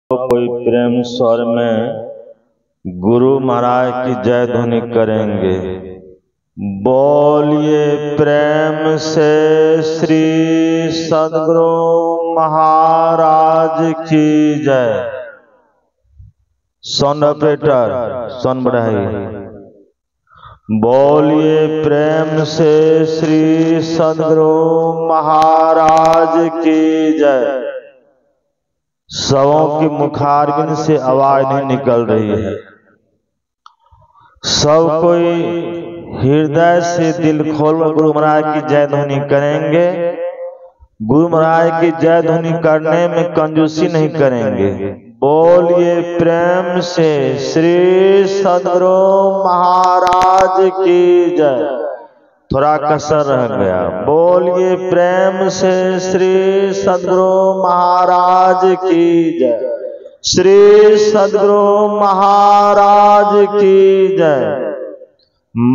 कोई प्रेम स्वर में गुरु महाराज की जय ध्वनि करेंगे। बोलिए प्रेम से श्री सद्गुरु महाराज की जय। साउंड ऑपरेटर साउंड बढ़ाइए। बोलिए प्रेम से श्री सद्गुरु महाराज की जय। सबों की मुखारबिंद से आवाज नहीं निकल रही है। सब कोई हृदय से दिल खोल गुरु महाराज की जय ध्वनि करेंगे। गुरु महाराज की जय ध्वनि करने में कंजूसी नहीं करेंगे। बोलिए प्रेम से श्री सद्गुरु महाराज की जय। थोड़ा कसर रह गया। बोलिए प्रेम से श्री सद्गुरु महाराज की जय। श्री सद्गुरु महाराज की जय।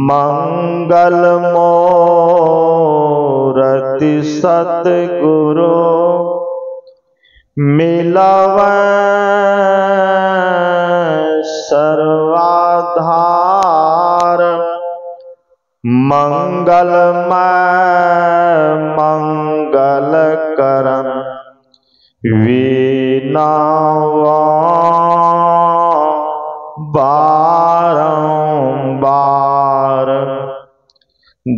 मंगल मूर्ति सद्गुरु मिलवै सर्वाधार। मंगलमय मंगल करन वीणावा बारंबार।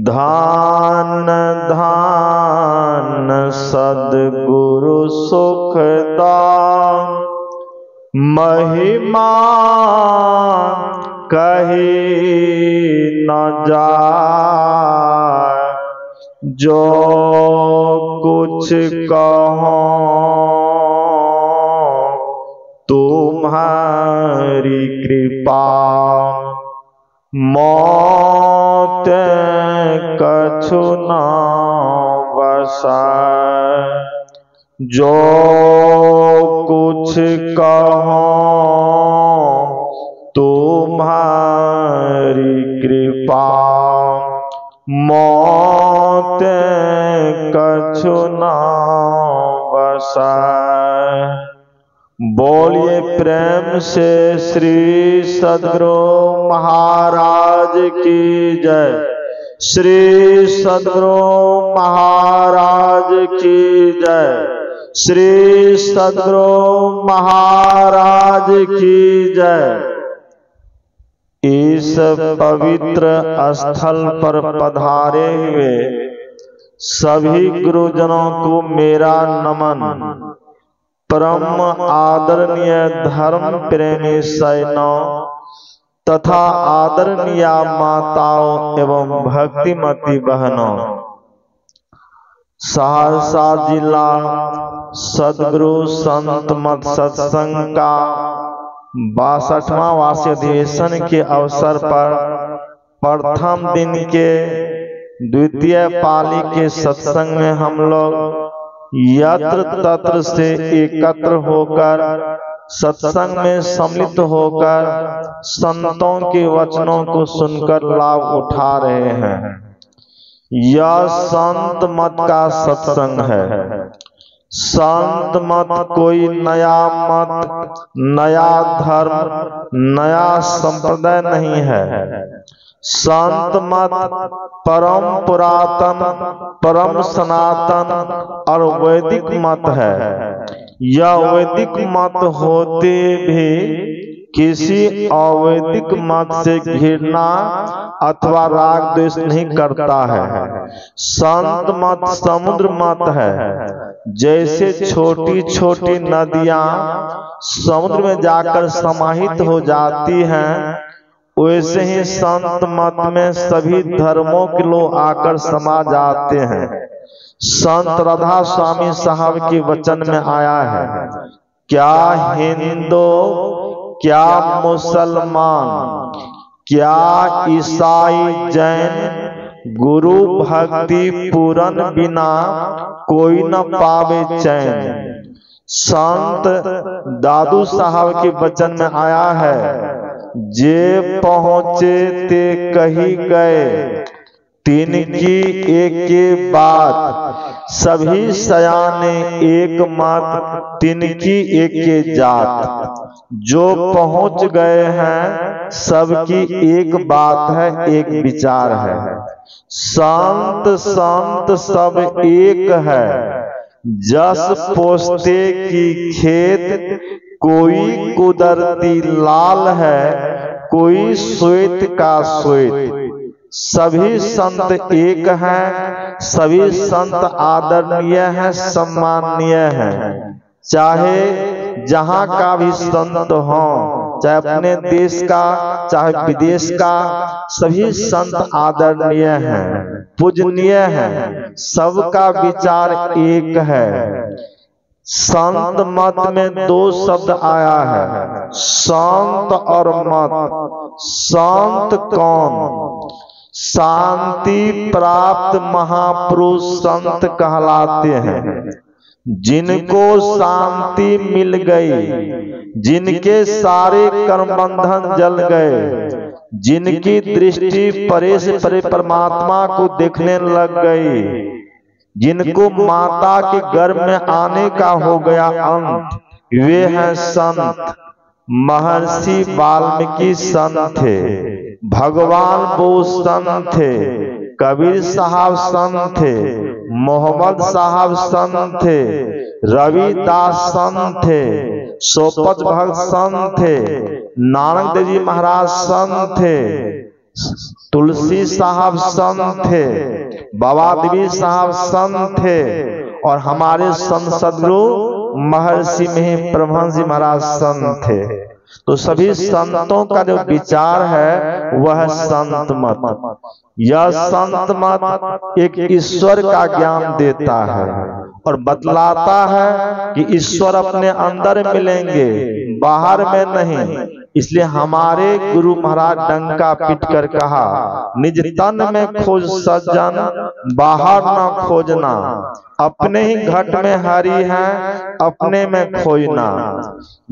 धान धान सद्गुरु सुखदा महिमा कही न जाए। जो कुछ कहो तुम्हारी कृपा। मौत कछु न बसाए। जो कुछ कहो तुम्हारी कृपा। मौत कछु न बसाए। बोलिए प्रेम से श्री सद्गुरु महाराज की जय। श्री सद्गुरु महाराज की जय। श्री सद्गुरु महाराज की जय। इस पवित्र स्थल पर पधारे हुए सभी गुरुजनों को मेरा नमन। परम आदरणीय धर्म प्रेमी सैनों तथा आदरणीय माताओं एवं भक्तिमती बहनों, सहरसा जिला सद्गुरु संत मत सत्संग का 62वां वार्षिक अधिवेशन के अवसर पर प्रथम दिन के द्वितीय पाली के सत्संग में हम लोग यत्र तत्र से एकत्र होकर सत्संग में सम्मिलित होकर संतों के वचनों को सुनकर लाभ उठा रहे हैं। यह संत मत का सत्संग है। संत मत कोई नया मत, नया धर्म, नया संप्रदाय नहीं है। संत मत परम पुरातन, परम सनातन और वैदिक मत है। यह वैदिक मत होते भी किसी अवैदिक मत से घृणा अथवा राग द्वेष नहीं करता है। संत मत समुद्र मत है। जैसे छोटी छोटी नदियां समुद्र में जाकर समाहित हो जाती हैं, वैसे ही संत मत में सभी धर्मों के लोग आकर समा जाते हैं। संत राधा स्वामी साहब के वचन में आया है, क्या हिंदू, क्या मुसलमान, क्या ईसाई, जैन, गुरु भक्ति पूरन बिना कोई न पावे चैन। संत दादू साहब के वचन में आया है, जे पहुँचे ते कही गए, तिनकी एक बात, सभी सयाने एक मत, तिनकी एक जात। जो पहुंच गए हैं सबकी एक बात है, एक विचार है। संत संत सब एक है, जस पोस्ते की खेत। कोई कुदरती लाल है, कोई श्वेत का श्वेत। सभी संत एक हैं, सभी संत आदरणीय हैं, सम्माननीय हैं। चाहे जहां का भी संत हो, चाहे अपने देश का चाहे विदेश का, सभी संत आदरणीय हैं, पूजनीय हैं, सबका विचार एक है। संत मत में दो शब्द आया है, संत और मत। संत कौन? शांति प्राप्त महापुरुष संत कहलाते हैं। जिनको शांति मिल गई, जिनके सारे कर्म बंधन जल गए, जिनकी दृष्टि परे से परे परमात्मा को देखने लग गई, जिनको माता के गर्भ में आने का हो गया अंत, वे हैं संत। महर्षि वाल्मीकि संत थे, भगवान वो संत थे, कबीर साहब संत थे, मोहम्मद साहब संत थे, रविदास संत थे, सोपत भक्त संत थे, नानक देव जी महाराज संत थे, तुलसी साहब संत थे, बाबा देवी साहब संत थे, और हमारे संत सदगुरु महर्षि में परमहंस जी महाराज संत थे। तो सभी संतों का जो विचार है वह संत मत। यह संत मत एक ईश्वर का ज्ञान देता है और बतलाता है कि ईश्वर अपने अंदर मिलेंगे, बाहर में नहीं। इसलिए हमारे गुरु महाराज डंका पीट कर कहा, निज तन में खोज सज्जन, बाहर न खोजना। अपने ही घट में हरि है, अपने में खोजना।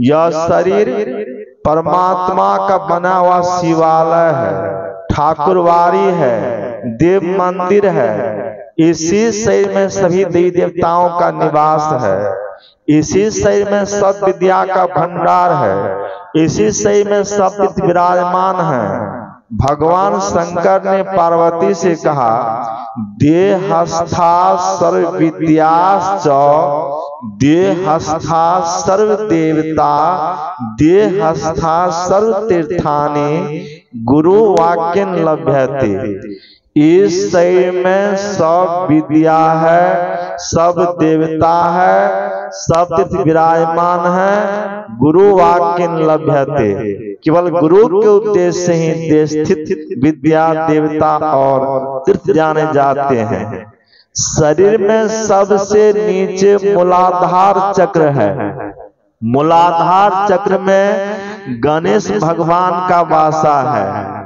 यह शरीर परमात्मा का बना हुआ शिवालय है, ठाकुरवाड़ी है, देव मंदिर है। इसी शरीर में सभी देवी देवताओं का निवास है, इसी शरीर में सब विद्या का भंडार है, इसी शरीर में सब विराजमान है। भगवान शंकर ने पार्वती से कहा, देहस्था सर्व विद्याश्च, देहस्था सर्व देवता, देहस्था सर्व तीर्थानि, गुरु वाक्यं लभ्यते। इस शरीर में सब विद्या है, सब देवता है, सब तीर्थ विराजमान है, गुरु वाक्यं लभ्यते। केवल गुरु के उद्देश्य से ही देश स्थित विद्या, देवता और तीर्थ जाने जाते हैं। शरीर में सबसे नीचे मूलाधार चक्र है। मूलाधार चक्र में गणेश भगवान का वासा है।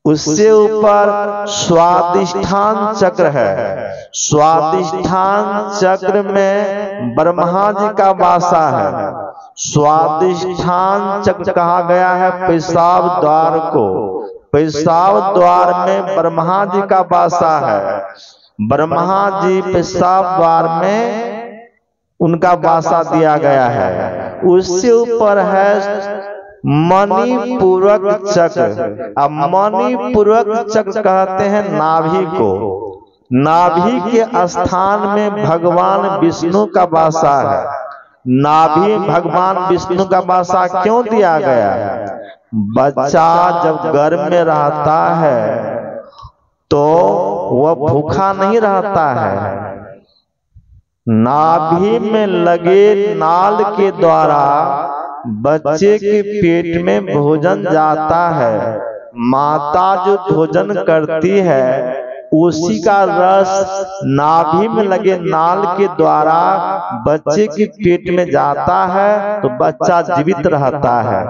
उससे ऊपर स्वादिष्ठान चक्र है। स्वादिष्ठान चक्र में ब्रह्मा जी का वासा है। स्वादिष्ठान चक्र कहा गया है पेशाब द्वार को। पेशाब द्वार में ब्रह्मा जी का वासा है। ब्रह्मा जी पेशाब द्वार में उनका वासा दिया गया है। उससे ऊपर है मणिपूरक चक्र। अब मणिपूरक चक्र कहते हैं नाभि को। नाभि के स्थान में भगवान विष्णु का वासा है। नाभि भगवान विष्णु का वासा क्यों दिया गया? बच्चा जब गर्भ में रहता है तो वह भूखा नहीं रहता है। नाभि में लगे नाल के द्वारा बच्चे के पेट में भोजन जाता है। माता जो भोजन करती है उसी का रस नाभि में लगे नाल के द्वारा बच्चे के पेट में जाता है तो बच्चा जीवित रहता है।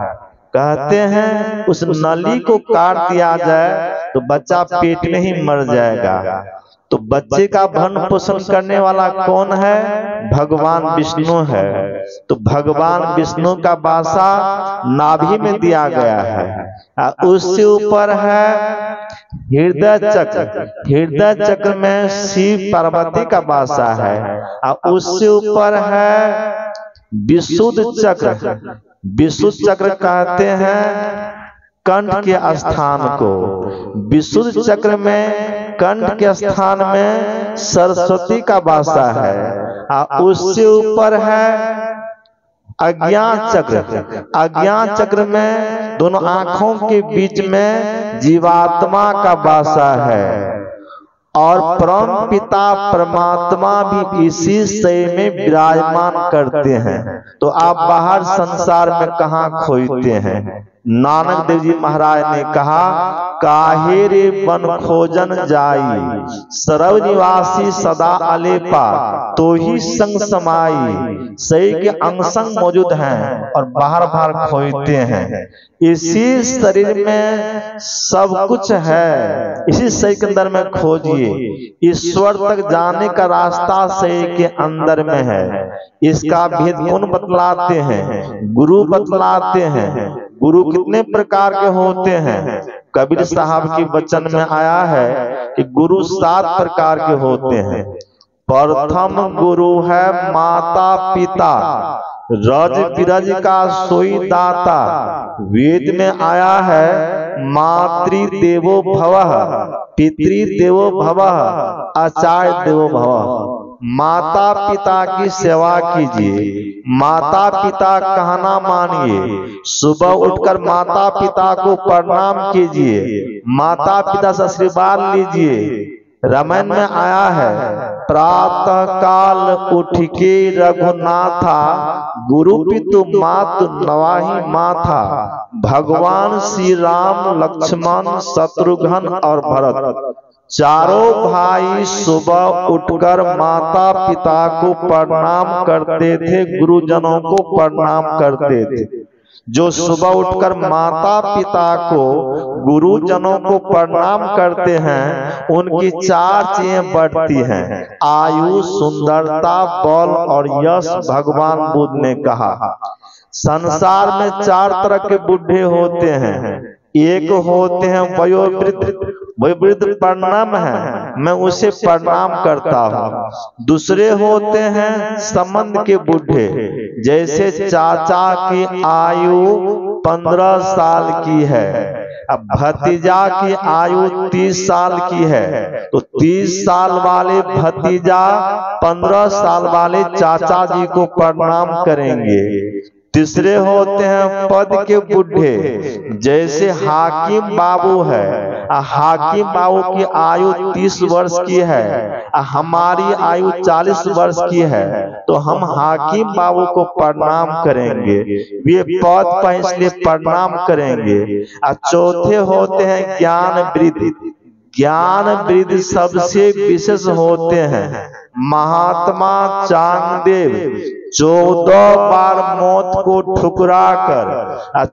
कहते हैं उस नली को काट दिया जाए तो बच्चा पेट में ही मर जाएगा। तो बच्चे का भरण पोषण करने वाला कौन है? भगवान विष्णु है। तो भगवान विष्णु का वासा नाभि में दिया गया है। उससे ऊपर है हृदय चक्र, हृदय चक्र में शिव पार्वती का वासा है और उससे ऊपर है विशुद्ध चक्र। विशुद्ध चक्र कहते हैं कंठ के स्थान को। विशुद्ध चक्र में कंठ के स्थान में सरस्वती का वासा है और उससे ऊपर है अज्ञान चक्र। अज्ञान चक्र में दोनों आंखों के बीच में जीवात्मा का वासा है और परम पिता परमात्मा भी इसी शय में विराजमान करते हैं। तो आप बाहर संसार में कहाँ खोजते हैं? नानक देव जी महाराज ने कहा, काहे रे बन खोजन जाई, सरव निवासी सदा अलेपा, तो ही संग समाई। सही के अंग संग मौजूद हैं और बाहर बाहर खोजते हैं। इसी शरीर में सब कुछ है, इसी शरीर के अंदर में खोजिए। ईश्वर तक जाने का रास्ता शरीर के अंदर में है। इसका भेद कौन बतलाते हैं? गुरु बतलाते हैं। गुरु कितने प्रकार के होते हैं? कबीर साहब के वचन में आया है कि गुरु 7 प्रकार के होते हैं। प्रथम गुरु है माता पिता, रज बिरज का सोई दाता। वेद में आया है मातृ देवो भवः, पितृ देवो भवः, आचार्य देवो भवः। माता पिता की सेवा कीजिए, माता पिता कहना मानिए। सुबह उठकर माता पिता को प्रणाम कीजिए, माता पिता से आशीर्वाद लीजिए। रामायण में आया है, प्रातः काल उठ के रघुनाथा, गुरु पितु मातु नवाही माथा। भगवान श्री राम लक्ष्मण शत्रुघ्न और भरत चारों भाई सुबह उठकर माता पिता को प्रणाम करते थे, गुरुजनों को प्रणाम करते थे। जो सुबह उठकर माता पिता को गुरुजनों को प्रणाम करते हैं, उनकी 4 चीजें बढ़ती हैं, आयु, सुंदरता, बल और यश। भगवान बुद्ध ने कहा, संसार में 4 तरह के बूढ़े होते हैं। एक होते हैं वयोवृद्ध, वयोवृद्ध प्रणाम है, मैं उसे प्रणाम करता हूँ। दूसरे होते हैं संबंध के बूढ़े, जैसे चाचा की आयु 15 साल की है, अब भतीजा की आयु 30 साल की है, तो 30 साल वाले भतीजा 15 साल वाले चाचा जी को प्रणाम करेंगे। तीसरे होते हैं पद के बूढ़े, जैसे हाकिम बाबू है, हाकिम बाबू की आयु 30 वर्ष की है, हमारी आयु 40 वर्ष की है, तो हम हाकिम बाबू को प्रणाम करेंगे, वे पद पर इसलिए प्रणाम करेंगे। चौथे होते हैं ज्ञान वृद्ध। ज्ञान वृद्ध सबसे विशेष होते हैं। महात्मा चांगदेव 14 बार मौत को ठुकरा कर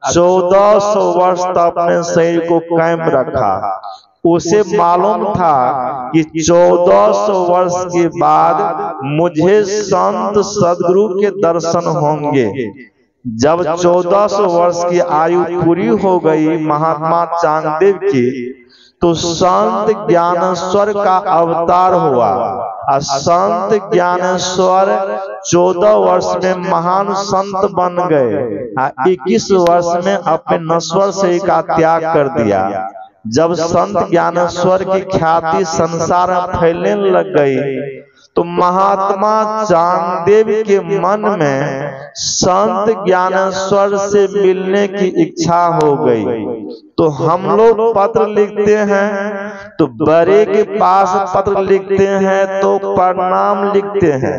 1400 वर्ष तक अपने शरीर को कायम रखा। उसे मालूम था कि 1400 वर्ष के बाद मुझे संत सदगुरु के दर्शन होंगे। जब 1400 वर्ष की आयु पूरी हो गई महात्मा चांगदेव की, तो संत ज्ञानेश्वर का अवतार हुआ। संत ज्ञानेश्वर 14 वर्ष में महान संत बन गए। 21 वर्ष में अपने नश्वर शरीर का त्याग कर दिया। जब संत ज्ञानेश्वर की ख्याति संसार में फैलने लग गई, तो महात्मा चांगदेव के मन में संत ज्ञानेश्वर से मिलने की इच्छा हो गई। तो हम लोग पत्र लिखते हैं, तो बड़े के पास पत्र लिखते हैं तो प्रणाम लिखते हैं,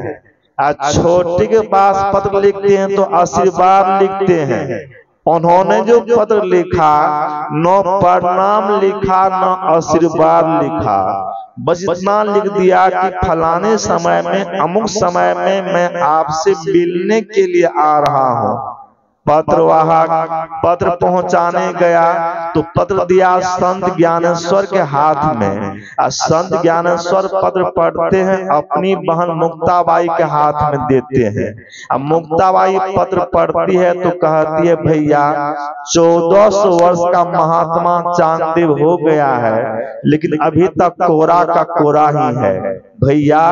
छोटे के पास पत्र लिखते हैं तो आशीर्वाद लिखते हैं। उन्होंने जो पत्र लिखा, न प्रणाम लिखा न आशीर्वाद लिखा, बस इतना लिख दिया कि फलाने समय में अमुक समय में मैं आपसे मिलने के लिए आ रहा हूँ। पत्रवाहक पत्र पहुंचाने गया तो पत्र दिया संत ज्ञानेश्वर के हाथ में। संत ज्ञानेश्वर पत्र पढ़ते हैं, अपनी बहन मुक्ताबाई के हाथ में देते हैं। अब मुक्ताबाई पत्र पढ़ती है तो कहती है, भैया 1400 वर्ष का महात्मा चांगदेव हो गया है, लेकिन अभी तक कोरा का कोरा ही है। भैया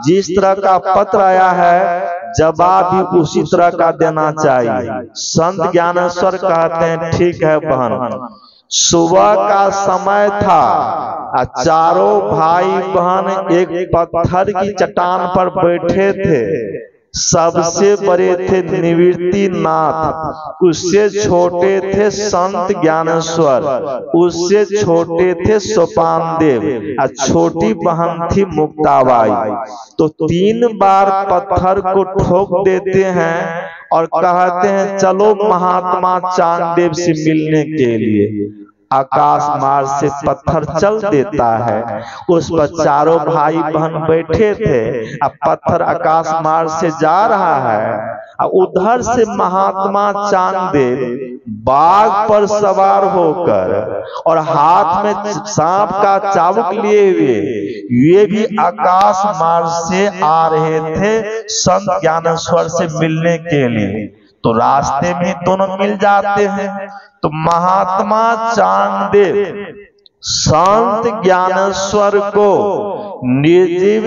जिस तरह का पत्र आया है जवाब भी उसी तरह का देना चाहिए। संत ज्ञानेश्वर कहते हैं, ठीक है बहन। सुबह का समय था, चारों भाई बहन एक पत्थर की चट्टान पर बैठे थे। सबसे बड़े थे निवृत्ति नाथ, उससे छोटे थे संत ज्ञानेश्वर, उससे छोटे थे सोपान देव, और छोटी बहन थी मुक्ताबाई। तो 3 बार पत्थर को ठोक देते हैं और कहते हैं, चलो महात्मा चांगदेव से मिलने के लिए। आकाश मार्ग से पत्थर चल देता है, उस पर चारों भाई बहन बैठे थे। अब पत्थर आकाश मार्ग से जा रहा है, उधर से महात्मा चांगदेव बाघ पर सवार होकर और हाथ में सांप का चाबुक लिए हुए ये भी आकाश मार्ग से आ रहे थे संत ज्ञानेश्वर से मिलने के लिए। तो रास्ते में दोनों मिल जाते हैं। तो महात्मा चांगदेव संत ज्ञानेश्वर को निर्जीव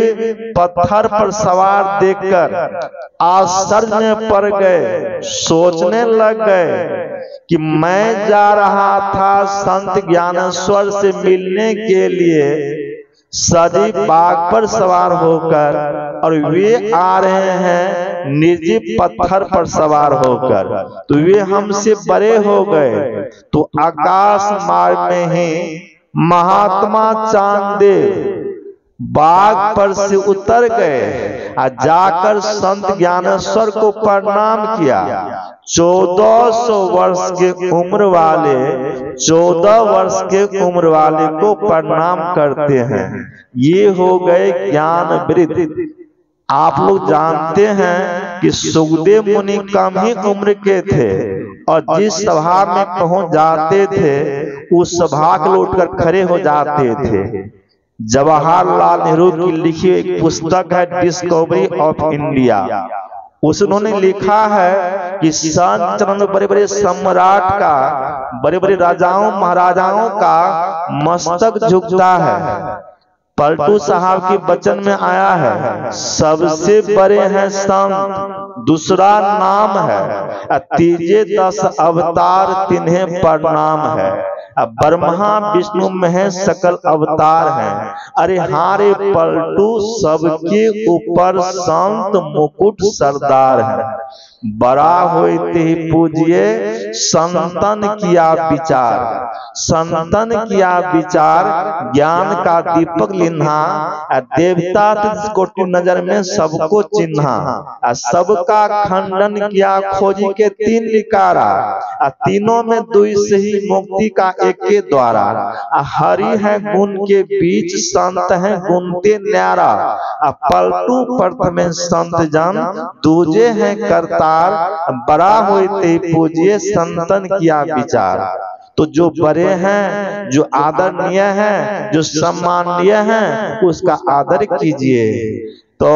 पत्थर पर सवार देखकर आश्चर्य में पड़ गए, सोचने लग गए कि मैं जा रहा था संत ज्ञानेश्वर से मिलने के लिए सजीव बाघ पर सवार होकर, और वे आ रहे हैं निर्जीव पत्थर पर सवार होकर, तो वे हमसे बड़े हो गए। तो आकाश मार्ग में ही महात्मा चांगदेव बाघ पर से उतर गए और जाकर संत ज्ञानेश्वर को प्रणाम किया। 1400 वर्ष के उम्र वाले 14 वर्ष के उम्र वाले को प्रणाम करते हैं। ये हो गए ज्ञान वृद्ध। आप लोग जानते हैं कि सुखदेव मुनि कम ही उम्र के थे और जिस सभा में पहुंच जाते थे उस सभा के उठकर खड़े हो जाते थे। जवाहरलाल नेहरू की लिखी एक पुस्तक है डिस्कवरी ऑफ इंडिया, उसने लिखा है कि संत चरण में बड़े बड़े सम्राट का, बड़े बड़े राजाओं महाराजाओं का मस्तक झुकता है। पलटू साहब की वचन में आया है, सबसे बड़े हैं संत, दूसरा नाम है, तीजे 10 अवतार तिन्हें प्रणाम है। अब ब्रह्मा विष्णु महेश सकल अवतार हैं। अरे हारे पलटू सबके ऊपर संत मुकुट सरदार है। बड़ा होते ही पूजिए संतन किया विचार, संतन किया विचार ज्ञान का दीपक लिन्हा, देवता कोटि नजर में सबको चिन्हा, सबका खंडन किया खोजी के 3 निकारा, तीनों में 2 से ही मुक्ति का एक के द्वारा। हरि है गुण के बीच संत है गुणते न्यारा, पलटू प्रथम संत जन दूजे है करतार, बड़ा होते पूजिए संतन किया विचार। तो जो बड़े हैं, जो आदरणीय हैं, जो सम्माननीय हैं, उसका आदर कीजिए। तो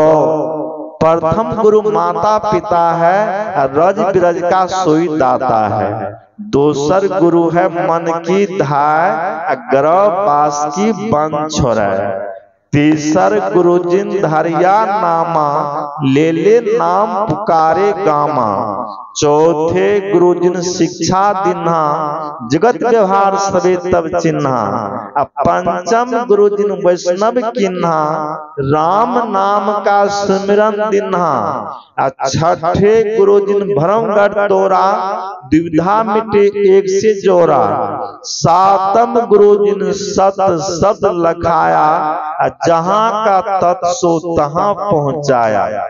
प्रथम गुरु माता पिता है, रज बिरज का सोई दाता है। दूसर गुरु है मन की धाय, ग्रह बास की बन छोड़े। तीसर गुरु जिन धरिया नामा, ले ले नाम पुकारे गामा। चौथे गुरु जिन शिक्षा दिन्हा, जगत व्यवहार सबे तब चिन्हा। पंचम गुरु जिन वैष्णव किन्हा, राम नाम का सुमिरन दिन्हा। छठे गुरु जिन भरमगढ़ तोरा, द्विधा मिटे एक से जोरा। सातम गुरु जिन सत सत लखाया, जहां का तत् सो तहां पहुंचाया।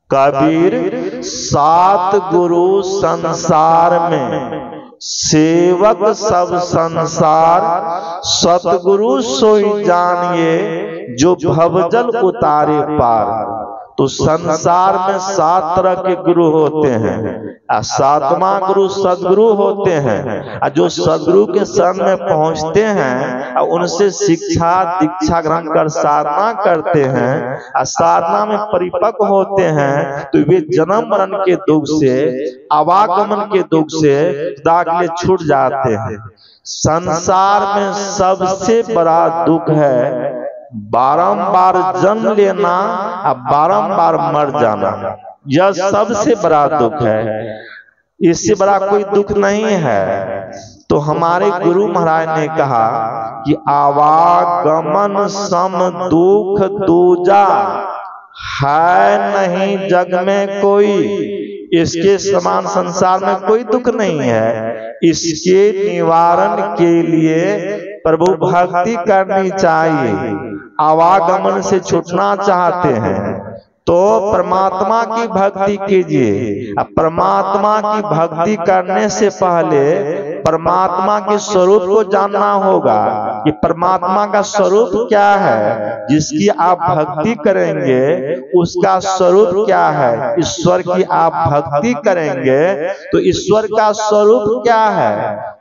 कबीर 7 गुरु संसार में, सेवक सब संसार। सतगुरु सोई जानिए, जो भवजल उतारे पार। तो संसार में 7 तरह के गुरु होते हैं। 7वां गुरु सदगुरु होते हैं। जो सदगुरु के शरण में पहुंचते हैं और उनसे शिक्षा दीक्षा ग्रहण कर साधना करते हैं, साधना में परिपक्व होते हैं, तो वे जन्म मरण के दुख से, आवागमन के दुख से दाखिले छूट जाते हैं। संसार में सबसे बड़ा दुख है बारंबार जन्म लेना और बारंबार मर जाना। यह सबसे बड़ा दुख है, इससे बड़ा कोई दुख नहीं है। तो हमारे गुरु महाराज ने कहा कि आवागमन सम दुख दूजा है नहीं जग में कोई, इसके समान संसार में कोई दुख नहीं है। इसके निवारण के लिए प्रभु भक्ति करनी चाहिए। आवागमन से छूटना चाहते हैं तो परमात्मा की भक्ति कीजिए। अब परमात्मा की भक्ति करने से पहले परमात्मा के स्वरूप को जानना होगा कि परमात्मा का स्वरूप क्या है। जिसकी आप भक्ति करेंगे उसका स्वरूप क्या है। ईश्वर की आप भक्ति करेंगे तो ईश्वर का स्वरूप क्या है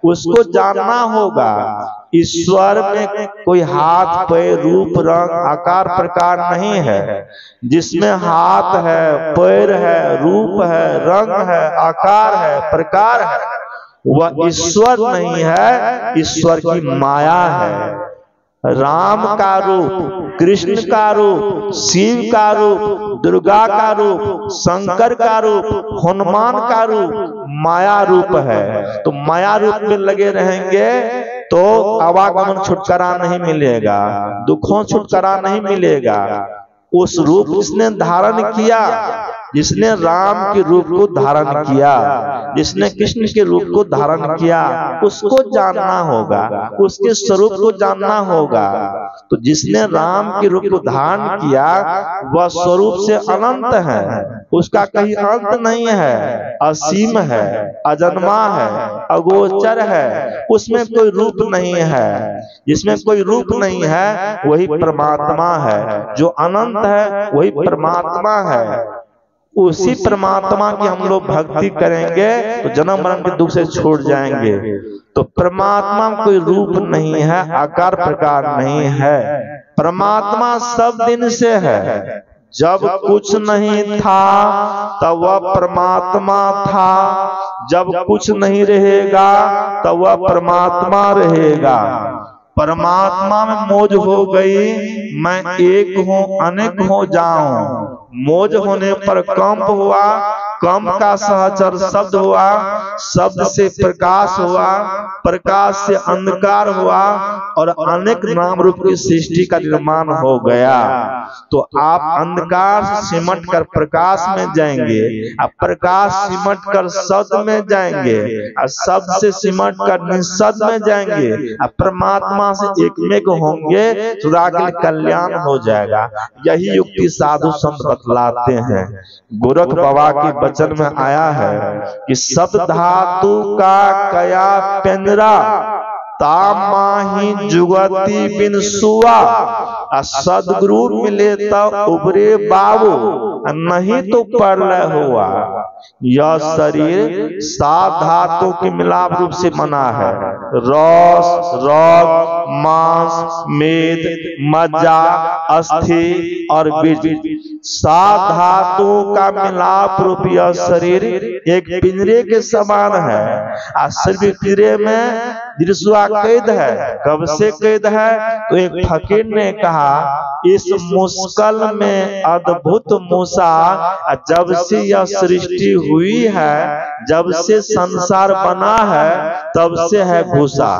उसको जानना होगा। ईश्वर में कोई हाथ पैर रूप रंग आकार प्रकार नहीं है। जिसमें हाथ है, पैर है, रूप है, रंग है, आकार है, प्रकार है, वह ईश्वर नहीं है, ईश्वर की माया है। राम का रूप, कृष्ण का रूप, शिव का रूप, दुर्गा का रूप, शंकर का रूप, हनुमान का रूप माया रूप है। तो माया रूप में लगे रहेंगे तो आवागमन छुटकारा नहीं मिलेगा, दुखों छुटकारा नहीं मिलेगा। उस रूप जिसने धारण किया, जिसने राम के रूप को धारण किया, जिसने कृष्ण के रूप को धारण किया, उसको जानना होगा, उसके स्वरूप को जानना होगा। तो जिसने राम के रूप को धारण किया वह स्वरूप से अनंत है, उसका कहीं अंत नहीं है, असीम है, अजन्मा है, अगोचर है, उसमें कोई रूप नहीं है। जिसमें कोई रूप नहीं है वही परमात्मा है। जो अनंत है वही परमात्मा है। उसी परमात्मा की हम लोग भक्ति करेंगे तो जन्म मरण के दुख से छूट जाएंगे। तो परमात्मा में कोई रूप नहीं है, आकार प्रकार नहीं है। परमात्मा सब दिन से है। जब कुछ नहीं था तब वह परमात्मा था, जब कुछ नहीं रहेगा तब वह परमात्मा रहेगा। परमात्मा में मौज हो गई, मैं एक हूँ अनेक हो जाऊं। मौज होने पर कंप हुआ, कंप का सहचर शब्द हुआ, शब्द से प्रकाश हुआ, प्रकाश से अंधकार हुआ और अनेक नाम रूप की सृष्टि का निर्माण हो गया। तो आप अंधकार से सिमट कर प्रकाश में जाएंगे, आप प्रकाश सिमट कर शब्द में जाएंगे, और शब्द से सिमट कर निःशब्द में जाएंगे, और परमात्मा से एकमेक होंगे तो रागिल कल्याण हो जाएगा। यही युक्ति साधु संत बतलाते हैं। गोरख बाबा के वचन में आया है कि सब धातु का कया पेंद्रा तामाही जुगती बिन सुआ। सदगुरु मिले तब उबरे बाबू, नहीं तो परलय हुआ। यह शरीर 7 धातु के मिलाप रूप से बना है। रस, रग, मांस, मेद, मज्जा, अस्थि और बीज, 7 धातुओं का मिलाप रूप यह शरीर एक पिंजरे के समान है। शरीर पिंजरे में दृश्वा कैद है। कब से कैद है? तो एक फकीर ने कहा इस मुश्किल में अद्भुत मूसा, जब से यह सृष्टि हुई है, जब से संसार बना है, तब से है घुसा।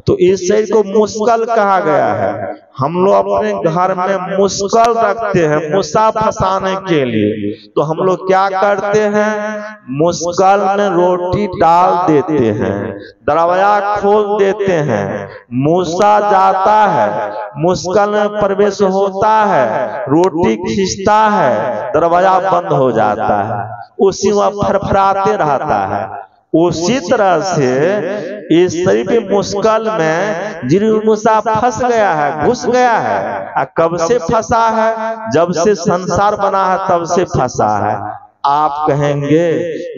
तो इस शरीर को मुश्किल कहा गया है। हम लोग अपने घर में मुश्किल रखते हैं मूसा फंसाने के लिए। तो हम लोग क्या करते हैं? मुश्किल में रोटी डाल देते हैं, दरवाजा खोल देते हैं, मूसा जाता है, मुश्किल में प्रवेश होता है, रोटी खींचता है, दरवाजा बंद हो जाता है, उसी में फरफराते रहता है। उसी तरह से इस शरीर की मुश्किल में जिरमुसा फंस गया है, घुस गया है। कब से फंसा है? जब से संसार बना है तब से फंसा है। आप कहेंगे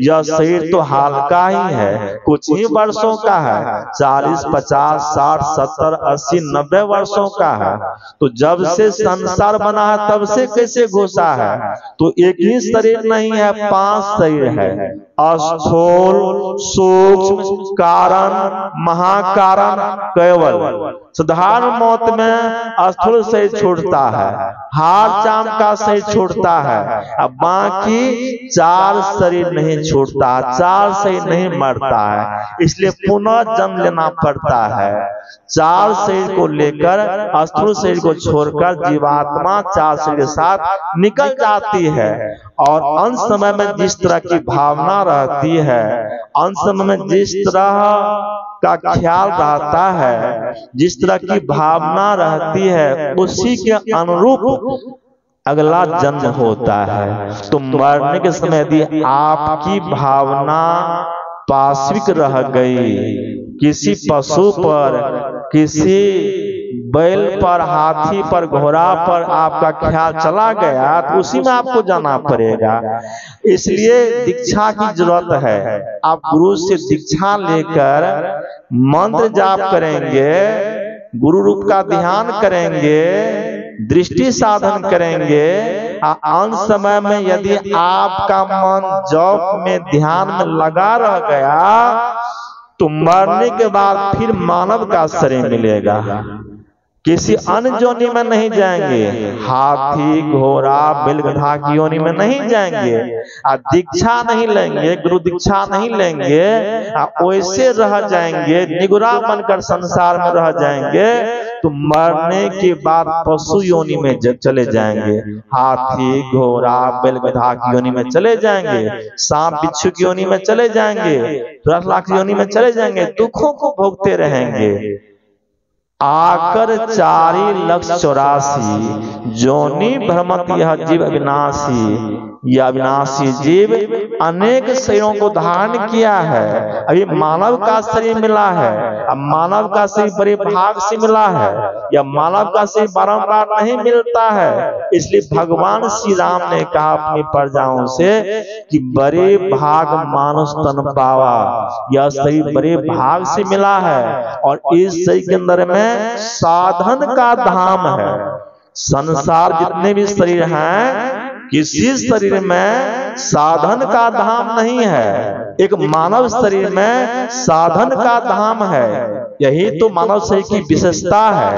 यह शरीर तो हाल का ही है, कुछ ही वर्षों का है, 40, 50, 60, 70, 80, 90 वर्षों का है। तो जब से संसार बना है तब से कैसे घुसा है? तो एक ही शरीर नहीं है, 5 शरीर है। स्थूल, सूक्ष्म, कारण, महाकारण, केवल। साधारण मौत में स्थूल शरीर छूटता है, हार चाम का शरीर छूटता है, अब बाकी 4 शरीर नहीं छूटता, 4 शरीर नहीं मरता है, इसलिए पुनः जन्म लेना पड़ता है। 4 शरीर को लेकर स्थूल शरीर को छोड़कर जीवात्मा 4 शरीर के साथ निकल जाती है। और अंत समय में जिस तरह की भावना रहती है, अंत समय में जिस तरह का ख्याल रहता है, जिस तरह की भावना रहती है, उसी के अनुरूप अगला जन्म होता है। तो मरने के समय यदि आपकी भावना पाश्विक रह गई, किसी पशु पर, किसी बैल पर, हाथी पर, घोड़ा पर आपका ख्याल चला गया, तो उसी में आपको जाना पड़ेगा। इसलिए दीक्षा की जरूरत है। आप गुरु से दीक्षा लेकर मंत्र जाप करेंगे, गुरु रूप का ध्यान करेंगे, दृष्टि साधन करेंगे। अंत समय में यदि आपका मन जप में, ध्यान में लगा रह गया, तो मरने के बाद फिर मानव का शरीर मिलेगा, किसी अन्य योनि में नहीं जाएंगे, हाथी, घोड़ा, बैलगधा की योनि में नहीं जाएंगे। दीक्षा नहीं लेंगे, गुरु दीक्षा नहीं लेंगे, वैसे रह जाएंगे, निगुरा बनकर संसार में रह जाएंगे। तो मरने के बाद पशु योनि में चले जाएंगे, हाथी, घोड़ा, बैलगधा की योनि में चले जाएंगे, सांप बिच्छू की योनि में चले जाएंगे, रसला की योनि में चले जाएंगे, दुखों को भोगते रहेंगे। आकर 4,84,000 जोनि भ्रमत यह जीव अविनाशी। यह अविनाशी जीव अनेक शरीरों को धारण किया है। अभी मानव का शरीर मिला है, अब मानव का शरीर बड़े भाग से मिला है, या मानव का शरीर बारंबार नहीं मिलता है। इसलिए भगवान श्री राम ने कहा अपनी प्रजाओं से कि बड़े भाग मानुष तन पावा, यह शरीर बड़े भाग से मिला है। और इस शरीर के अंदर में साधन का धाम है। संसार जितने भी शरीर हैं, किसी शरीर में साधन का धाम नहीं है, एक मानव शरीर में साधन का धाम है। यही तो मानव शरीर की विशेषता है।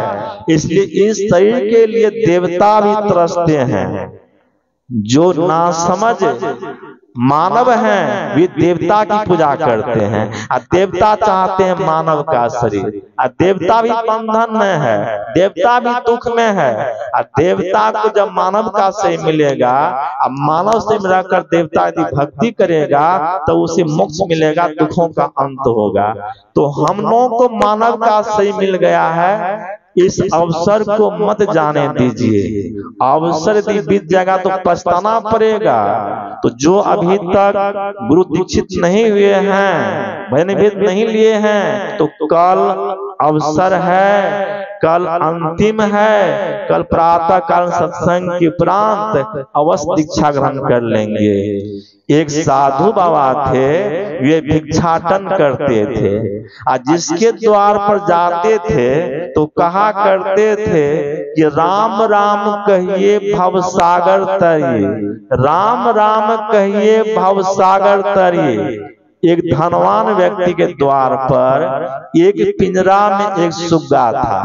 इसलिए इस शरीर के लिए देवता भी तरसते हैं। जो नासमझ मानव हैं वे देवता की पूजा करते हैं, और देवता चाहते हैं मानव का शरीर। और देवता भी बंधन में है, देवता भी दुख में है। और देवता को जब मानव का शरीर मिलेगा, अब मानव से मिलकर देवता यदि भक्ति करेगा तो उसे मोक्ष मिलेगा, दुखों का अंत होगा। तो हम लोगों को मानव का शरीर मिल गया है, इस अवसर को मत जाने दीजिए। अवसर यदि बीत जाएगा तो पछताना पड़ेगा। तो जो अभी तक गुरु दीक्षित नहीं हुए हैं, भजन भेद नहीं लिए हैं, तो कल अवसर है, कल अंतिम है। कल प्रातः काल सत्संग के उपरांत अवश्य दीक्षा ग्रहण कर लेंगे। एक साधु बाबा थे, वे भिक्षाटन करते थे, और जिसके द्वार पर जाते थे तो कहा करते थे कि राम राम कहिए भव सागर तरिए, राम राम कहिए भव सागर तरिए। एक धनवान व्यक्ति के द्वार पर एक पिंजरा में एक सुग्गा था।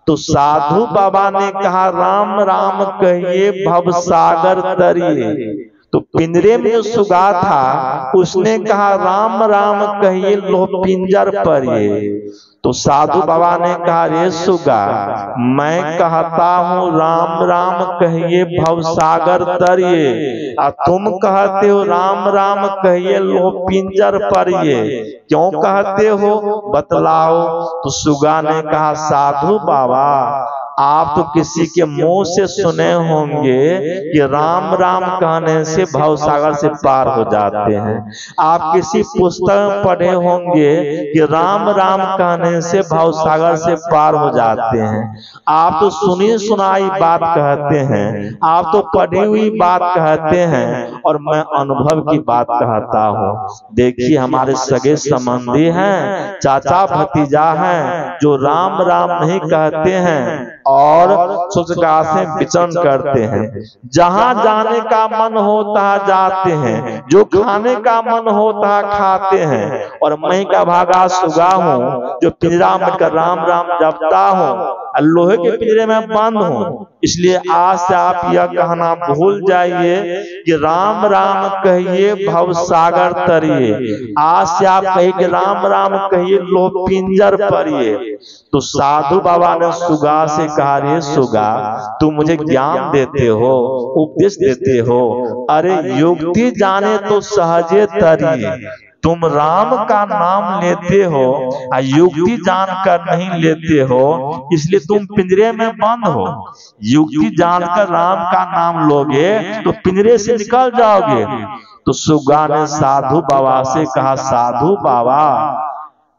तो साधु बाबा ने कहा राम राम कहिए भव सागर तरिए। तो पिंजरे में जो सुगा था उसने कहा राम राम कहिए लो पिंजर पर ये। तो साधु बाबा ने कहा रे सुगा, मैं कहता हूँ राम राम कहिए भव सागर तरिए, और तुम कहते हो राम राम कहिए लो पिंजर पर ये, क्यों कहते हो बतलाओ। तो सुगा ने कहा साधु बाबा आप तो किसी के मुंह से सुने होंगे कि राम राम कहने से भवसागर से पार हो जाते हैं। आप किसी पुस्तक में पढ़े होंगे कि राम राम कहने से भवसागर से पार हो जाते हैं। आप तो सुनी सुनाई बात कहते हैं, आप तो पढ़ी हुई बात कहते हैं, और मैं अनुभव की बात कहता हूँ। देखिए हमारे सगे संबंधी हैं, चाचा भतीजा हैं, जो राम राम नहीं कहते हैं और सुजगा से विचरण करते हैं। जहां जाने का मन होता जाते हैं, जो खाने का मन होता खाते हैं। और मैं का भागा सुगा हूँ, जो पिंजरा में कर राम राम जपता हूँ, लोहे के पिंजरे में बंद हूँ। इसलिए आज से आप यह कहना भूल जाइए कि राम राम कहिए भव सागर तरिए। आज से आप कहिए कि राम राम कहिए लो पिंजर परिए। तो साधु बाबा ने सुगा से कहा, रे सुगा तू मुझे ज्ञान देते हो, उपदेश देते हो, अरे युक्ति जाने तो सहजे तरिए। तुम राम का नाम लेते हो, युक्ति जानकर नहीं लेते हो, इसलिए तुम पिंजरे में बंद हो। युक्ति जानकर राम का नाम लोगे तो पिंजरे से निकल जाओगे। तो सुगा ने साधु बाबा से कहा, साधु बाबा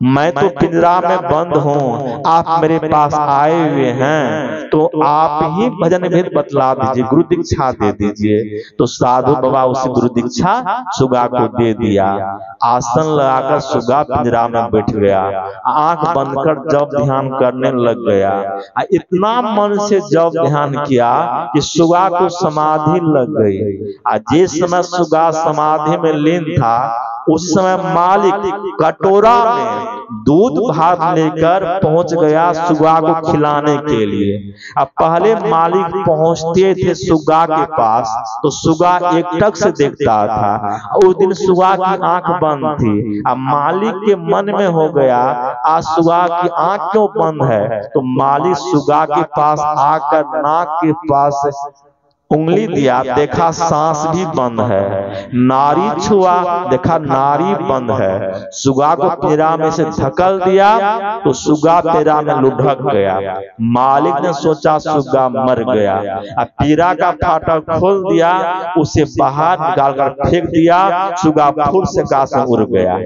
मैं तो पिंजरा में बंद हूँ, आप मेरे पास आए हुए हैं, तो आप ही भजन भेद बतला दीजिए, गुरु दीक्षा दे दीजिए। तो साधु बाबा उसे गुरु दीक्षा सुगा को दे दिया। आसन लगाकर सुगा पिंजरा में बैठ गया, आंख बंद कर जब ध्यान करने लग गया। इतना मन से जब ध्यान किया कि सुगा को समाधि लग गई। जिस समय सुगा समाधि में लीन था, उस समय मालिक कटोरा में दूध भात लेकर पहुंच गया सुगा को खिलाने के लिए। अब पहले मालिक पहुंचते थे सुगा के पास तो सुगा एकटक से देखता था। उस दिन सुगा की आंख बंद थी। अब मालिक के मन में हो गया, आज सुगा की आंख क्यों बंद है? तो मालिक सुगा के पास आकर नाक के पास उंगली दिया, देखा सांस भी बंद है। नारी छुआ, देखा नारी बंद है। सुगा को पिंजरा में से धकल दिया तो सुगा पिंजरा में लुढ़क गया। मालिक ने सोचा सुगा मर गया। अब पिंजरा का फाटक खोल दिया, उसे बाहर निकालकर फेंक दिया। सुगा फुर से आकाश में उड़ गया।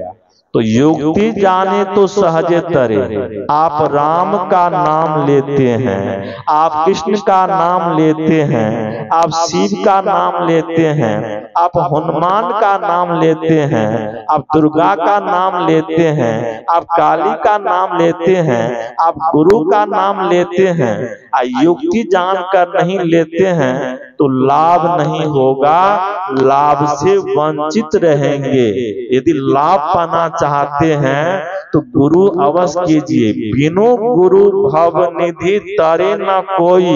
तो युक्ति जाने तो सहजे तरे। आप राम का नाम लेते हैं, आप कृष्ण का नाम लेते हैं, आप शिव का नाम लेते हैं, आप हनुमान का नाम लेते हैं, आप दुर्गा का नाम लेते हैं, आप काली का नाम लेते हैं, आप गुरु का नाम लेते हैं, युक्ति जानकर नहीं लेते हैं तो लाभ नहीं होगा, लाभ से वंचित रहेंगे। यदि लाभ पाना चाहते हैं तो गुरु अवश्य कीजिए। बिनु गुरु भव निधि तरे न कोई,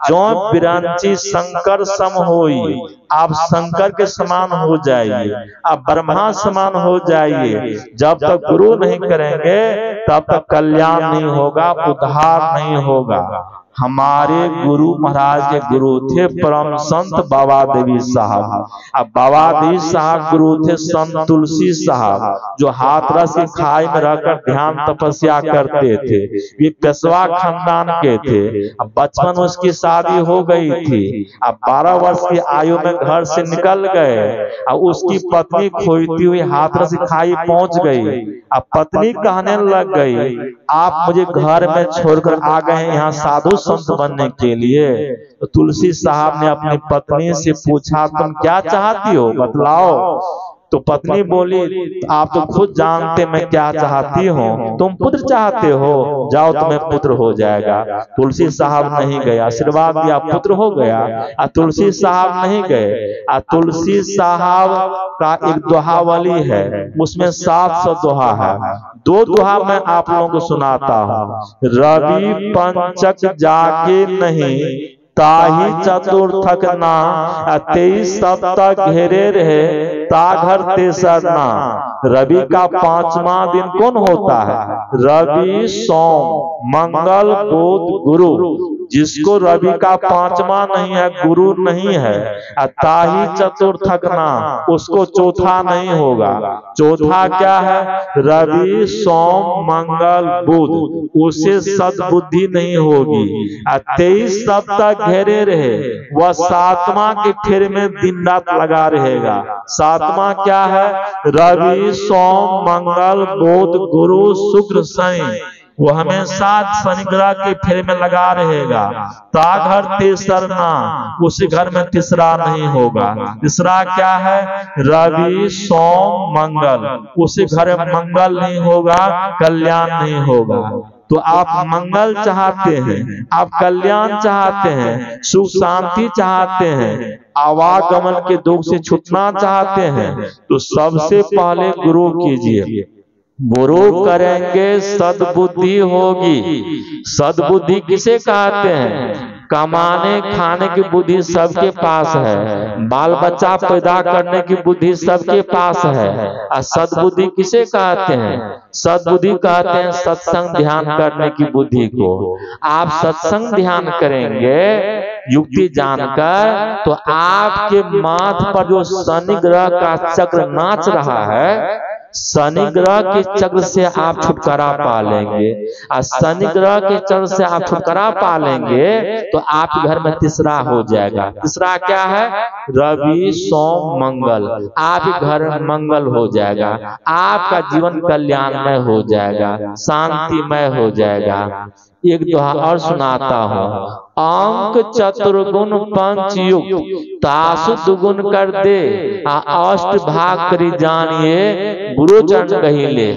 जो बिरंची शंकर सम होई। आप शंकर के समान हो जाइए, आप ब्रह्मा समान हो जाइए। जब तक गुरु नहीं करेंगे तब तक कल्याण नहीं होगा, उद्धार नहीं होगा। हमारे गुरु महाराज के गुरु थे परम संत बाबा देवी साहब। अब बाबा देवी साहब गुरु थे संत तुलसी साहब, जो हाथरस की खाई में रहकर ध्यान तपस्या करते थे। वे पेशवा खानदान के थे। अब बचपन में उसकी शादी हो गई थी। अब 12 वर्ष की आयु में घर से निकल गए। अब उसकी पत्नी खोती हुई हाथरस की खाई पहुंच गई। अब पत्नी कहने लग गई, आप मुझे घर में छोड़कर आ गए हैं यहाँ साधु संत बनने के लिए। तो तुलसी साहब ने अपनी पत्नी से पूछा, तुम क्या चाहती हो बतलाओ। तो पत्नी बोली, आप तो खुद जानते मैं क्या चाहती हूँ, तुम पुत्र चाहते हो, जाओ तुम्हें पुत्र हो जाएगा। तुलसी साहब नहीं गए, आशीर्वाद दिया पुत्र हो गया। तुलसी साहब नहीं गए। तुलसी साहब का एक दोहावली है, उसमें 700 दोहा है। 2 दोहा मैं आप लोगों को सुनाता हूँ। रवि पंचक जाके नहीं, ताही चतुर्थक ना, 23 सप्ताह घेरे रहे, ताघर तेसरना। रवि का 5वां दिन कौन होता है? रवि, सोम, मंगल, बुध, गुरु। जिसको रवि का 5वां नहीं है, गुरु नहीं है, ताही चतुर्थकना, उसको चौथा नहीं होगा। चौथा क्या है? रवि, सोम, मंगल, बुध, उसे सद्बुद्धि नहीं होगी। 23 सप्ताह घेरे रहे, वह 7वां के फेरे में दिन रात लगा रहेगा। 7वां क्या है? रवि, सोम, मंगल, बुध, गुरु, शुक्र, शनि। वो हमेशा शनि ग्रह के फेरे में लगा रहेगा। ताघर तेसरना, उस घर में तीसरा नहीं होगा। तीसरा क्या है? रवि, सोम, मंगल, उस घर में मंगल नहीं होगा, कल्याण नहीं होगा। तो आप मंगल चाहते हैं, आप कल्याण चाहते हैं, सुख शांति चाहते हैं, आवागमन के दुख से छूटना चाहते हैं, तो सबसे पहले गुरु कीजिए। गुरु करेंगे सद्बुद्धि होगी। सद्बुद्धि किसे कहते हैं? कमाने खाने की बुद्धि सबके पास है, बाल बच्चा पैदा करने की बुद्धि सबके पास है। और सद्बुद्धि किसे कहते हैं? सद्बुद्धि कहते हैं सत्संग ध्यान करने की बुद्धि को। आप सत्संग ध्यान करेंगे युक्ति जानकर, तो आपके माथ पर जो शनि ग्रह का चक्र नाच रहा है, शनि ग्रह के चक्र से आप छुटकारा पा लेंगे। और शनि ग्रह के चक्र से आप छुटकारा पा लेंगे तो आपके घर में तीसरा हो जाएगा। तीसरा क्या है? रवि, सोम, मंगल। आपके घर में मंगल हो जाएगा, आपका जीवन कल्याणमय हो जाएगा, शांतिमय हो जाएगा। एक दोहा और सुनाता हूँ। अंक चतुर्गुण पंच युक्त, तासु दुगुण कर दे, अष्ट भाग करी जानिए, गुरु चरण कहिले।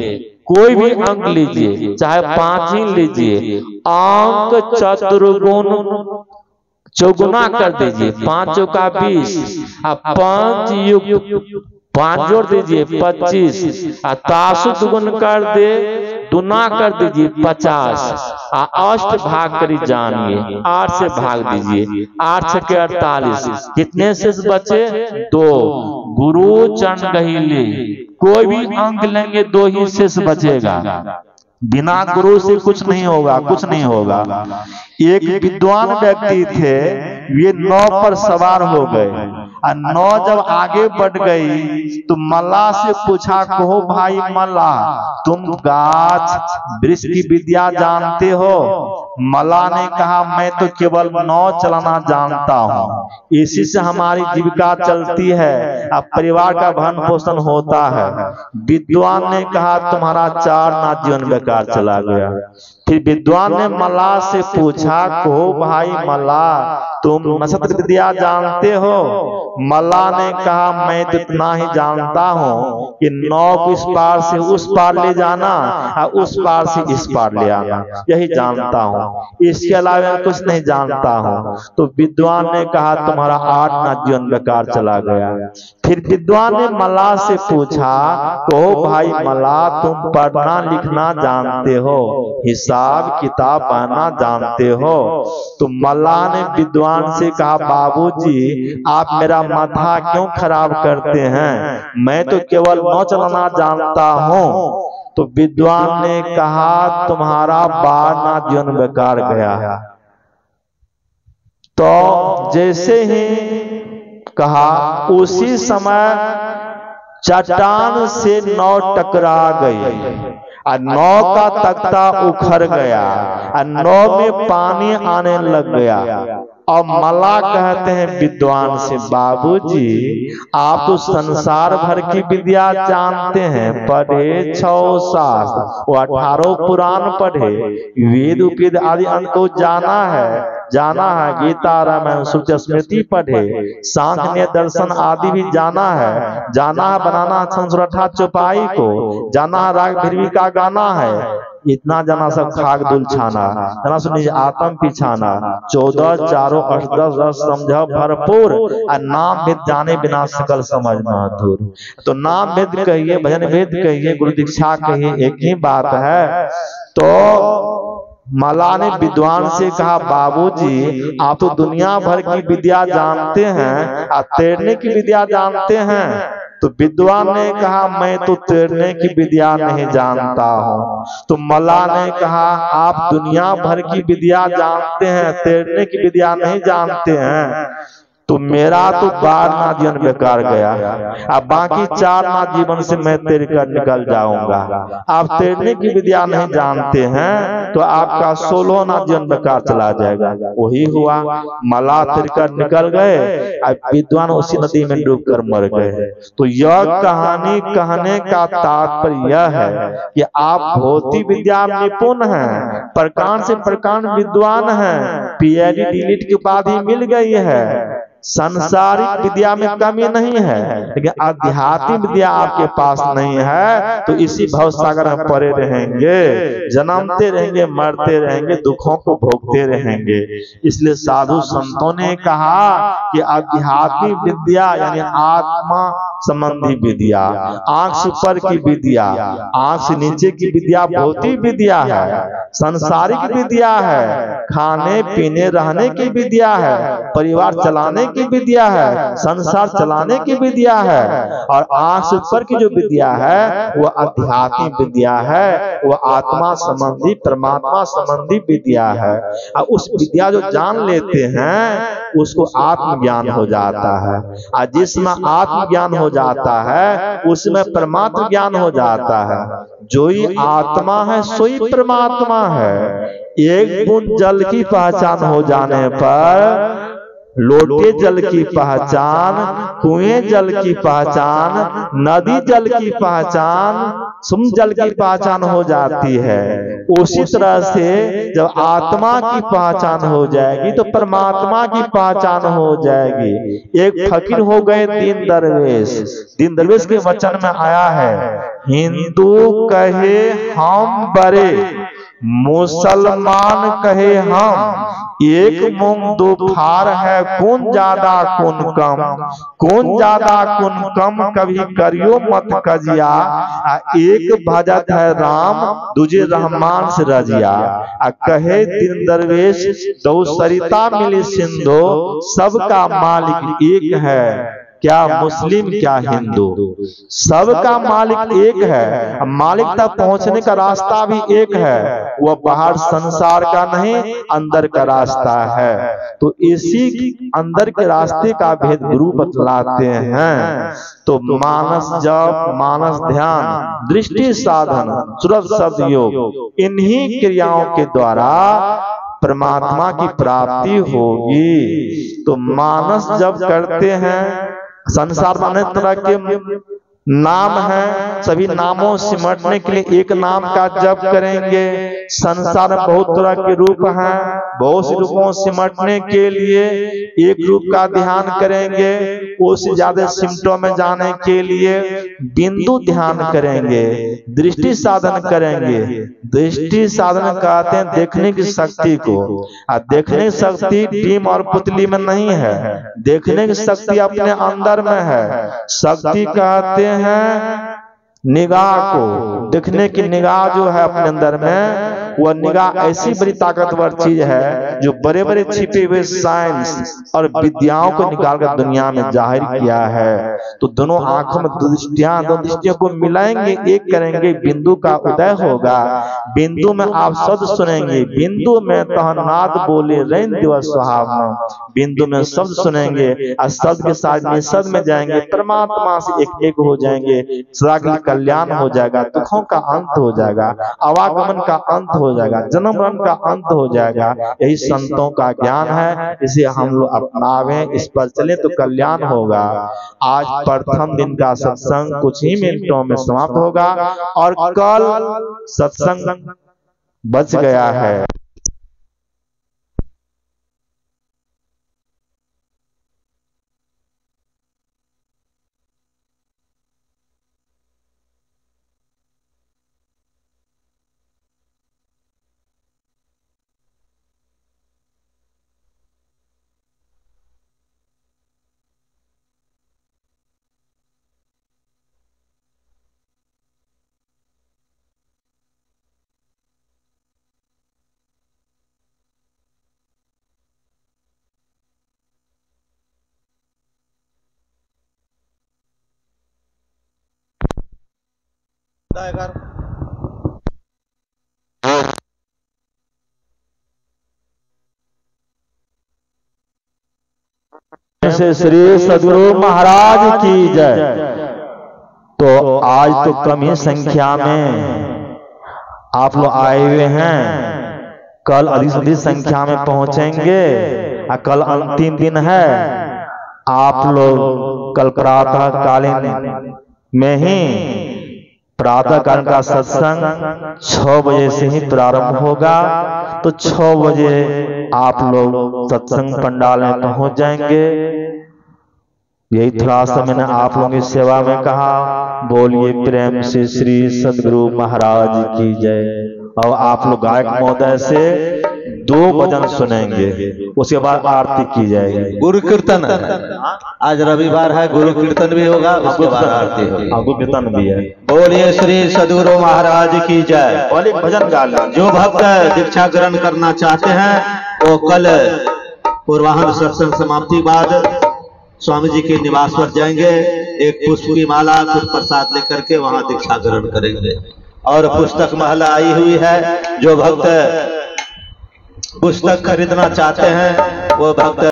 कोई भी अंक लीजिए, चाहे 5 ही लीजिए, अंक चतुर्गुण चौगुना कर दीजिए, 5 चौका 20, पंच युक्त 5 जोड़ दीजिए 25, तासु दुगुन कर दे, दुना कर दीजिए 50, अष्ट भाग करी जानिए, 8 से भाग दीजिए, 8 छके 48, कितने शेष बचे? 2। गुरु चरण कहिले। कोई भी अंक लेंगे 2 ही शेष बचेगा। बिना गुरु से कुछ नहीं होगा, कुछ नहीं होगा। एक विद्वान व्यक्ति थे, वे नाव पर सवार हो गए, और नाव जब आगे बढ़ गई तो मल्लाह से पूछा, कहो भाई मल्लाह, तुम गाछ वृक्ष की विद्या जानते हो? मल्लाह ने कहा, मैं तो केवल नाव चलाना जानता हूँ, इसी से हमारी जीविका चलती है, अब परिवार का भरण पोषण होता है। विद्वान ने कहा, तुम्हारा 4 ना जीवन बेकार चला गया। फिर विद्वान ने मल्लाह से पूछा, कहो भाई मल्लाह, तुम नक्षत्र विद्या जानते हो? मल्लाह ने कहा, मैं तो इतना ही जानता हूँ कि नाव को इस पार से उस पार ले जाना और उस पार से इस पार ले आना, यही जानता हूँ, इसके अलावा कुछ नहीं जानता हूँ। तो विद्वान ने कहा, तुम्हारा 8 ना जीवन बेकार चला गया। फिर विद्वान ने मल्लाह से पूछा, कहो भाई मल्लाह, तुम पढ़ना लिखना जानते हो, हिसाब किताब पढ़ना जानते हो? तो मल्लाह ने विद्वान से कहा, बाबूजी आप मेरा माथा क्यों खराब करते हैं, मैं तो केवल नाव चलाना जानता हूँ। तो विद्वान ने कहा, तुम्हारा 12 ना जीवन बेकार गया। तो जैसे ही कहा, उसी समय चट्टान से नाव टकरा गई और नाव का तख्ता उखड़ गया और नाव में पानी आने लग गया। और मल्लाह कहते हैं विद्वान से, बाबूजी आप तो संसार भर की विद्या जानते हैं, पढ़े 6 शास्त्र, 18 पुराण पढ़े, वेद उपवेद आदि अंग को जाना है, गीता रामायण श्रुति स्मृति पढ़े, सांख्य दर्शन आदि भी जाना है बनाना संसुरठा चौपाई को, जाना है राग भिरवी का गाना है, इतना जाना सब खाक दुल छाना, जाना सुनिए आत्म पिछाना, 14 चारों 8 10 रस समझ भरपूर, और नाम भेद जाने बिना सकल समझ मधुर। तो नाम भेद कहिए, भजन भेद कहिए, गुरु दीक्षा कहिए, एक ही बात है। तो मल्लाह ने विद्वान से कहा, बाबूजी आप तो दुनिया भर की विद्या जानते हैं, तैरने की विद्या जानते हैं, तो विद्वान ने कहा मैं तो तैरने की विद्या नहीं जानता हूँ। तो मल्लाह ने कहा आप दुनिया भर की विद्या जानते हैं, तैरने की विद्या नहीं जानते हैं। तो मेरा तो 12 जीवन बेकार गया, अब बाकी 4 जीवन से मैं तैर कर निकल जाऊंगा। आप तैरने की विद्या नहीं जानते हैं तो आपका 16 जीवन बेकार चला जाएगा। वही हुआ, मल्लाह तैर कर निकल गए, अब विद्वान उसी नदी में डूब कर मर गए। तो यह कहानी कहने का तात्पर्य यह है कि आप भौतिक विद्या में निपुण हैं, प्रकांड से प्रकांड विद्वान हैं, PhD डीलिट की उपाधि मिल गई है, सांसारिक विद्या में कमी नहीं है, लेकिन आध्यात्मिक विद्या आपके पास नहीं है तो इसी भव सागर में पड़े रहेंगे, जन्मते रहेंगे, मरते रहेंगे, दुखों को भोगते रहेंगे। इसलिए साधु संतों ने कहा कि आध्यात्मिक विद्या यानी आत्मा संबंधी विद्या, आंख से ऊपर की विद्या, आंख से नीचे की विद्या भौतिक विद्या है, सांसारिक विद्या है, खाने पीने रहने की विद्या है, परिवार चलाने की विद्या है, संसार चलाने की विद्या है। और आंख से ऊपर की जो विद्या है वो आध्यात्मिक विद्या है, वो आत्मा संबंधी परमात्मा संबंधी विद्या है। और उस विद्या जो जान लेते हैं उसको आत्मज्ञान हो जाता है, और जिसमें आत्मज्ञान हो जाता है उसमें परमात्मा ज्ञान हो जाता है। जो ही आत्मा है सोई परमात्मा है। एक बूंद जल की पहचान हो जाने पर लोटे जल की पहचान, कुएं जल की पहचान, नदी जल की पहचान, समुद्र जल की पहचान हो जाती है। उसी तरह से जब आत्मा की पहचान हो जाएगी तो परमात्मा की पहचान हो जाएगी। एक फकीर हो गए दीन दरवेश। दीन दरवेश के वचन में आया है, हिंदू कहे हम बड़े, मुसलमान कहे हम, एक मूंग दो फार है, कौन ज्यादा कौन कम, कौन ज्यादा कौन कम, कभी करियो मत कजिया, एक भजत है राम दूजे रहमान से रजिया। कहे दीन दरवेश दो सरिता मिली सिंधु, सबका मालिक एक है, क्या मुस्लिम क्या हिंदू, सबका मालिक एक है। मालिक तक पहुंचने का रास्ता भी एक है, वह बाहर संसार का नहीं अंदर का रास्ता है। तो इसी अंदर के रास्ते का भेद गुरु बतलाते हैं। तो मानस जप, मानस ध्यान, दृष्टि साधन, सुरभ शब्द योग, इन्हीं क्रियाओं के द्वारा परमात्मा की प्राप्ति होगी। तो मानस जब करते हैं, संसार में अनेक तरह के नाम है, सभी नामों से सिमटने के लिए एक नाम का जप करेंगे। संसार में बहुत तरह के रूप हैं, बहुत से रूपों से सिमटने के लिए एक रूप का ध्यान करेंगे। उससे ज्यादा सिमटों में जाने के लिए बिंदु ध्यान करेंगे, दृष्टि साधन करेंगे। दृष्टि साधन कहते हैं देखने की शक्ति को, और देखने की शक्ति टीम और पुतली में नहीं है, देखने की शक्ति अपने अंदर में है। शक्ति कहते हैं निगाह को, देखने की निगाह जो है अपने अंदर में, वह निगाह ऐसी बड़ी ताकतवर चीज है जो बड़े बड़े छिपे हुए साइंस और विद्याओं को निकालकर दुनिया में जाहिर किया है। तो दोनों आंखों में दो दृष्टियों को मिलाएंगे, एक करेंगे, बिंदु का उदय होगा। बिंदु में आप शब्द सुनेंगे, बिंदु में तहनाद बोले रैन दिवस सुहावना, बिंदु में शब्द सुनेंगे और शब्द के साथ निषद में जाएंगे, परमात्मा से एक हो जाएंगे, सदा के लिए कल्याण हो जाएगा, दुखों का अंत हो जाएगा, आवागमन का अंत हो जाएगा, जन्म मरण का अंत हो जाएगा। यही संतों का ज्ञान है, इसे हम लोग अपनावे, इस पर चले तो कल्याण होगा। आज प्रथम दिन का सत्संग कुछ ही मिनटों में समाप्त होगा और कल सत्संग बच गया है। से श्री सद्गुरु महाराज की जय। तो आज तो कम ही संख्या में आप लोग आए हुए हैं, कल अधिक संख्या में पहुंचेंगे। कल अंतिम दिन है। आप लोग कल प्रातः कालीन में ही प्रातः काल का सत्संग 6 बजे से ही प्रारंभ होगा। तो 6 बजे आप लोग सत्संग पंडाल में पहुंच जाएंगे। यही थोड़ा सा मैंने आप लोगों की सेवा में कहा। बोलिए प्रेम से श्री सद्गुरु महाराज की जय। और आप लोग गायक महोदय से 2 भजन सुनेंगे, उसके बाद आरती की जाएगी। गुरु कीर्तन आज रविवार है, गुरु कीर्तन भी होगा, उसके बाद आरती होगी। गुरु कीर्तन भी है। बोलिए श्री सद्गुरु महाराज की जय। बोलिए भजन गा लें। जो भक्त दीक्षा ग्रहण करना चाहते हैं वो कल पूर्वाह्न सत्संग समाप्ति बाद स्वामी जी के निवास पर जाएंगे। एक पुष्प की माला कुछ प्रसाद लेकर के वहां दीक्षा ग्रहण करेंगे। और पुस्तक महला आई हुई है, जो भक्त पुस्तक खरीदना चाहते हैं वो भक्त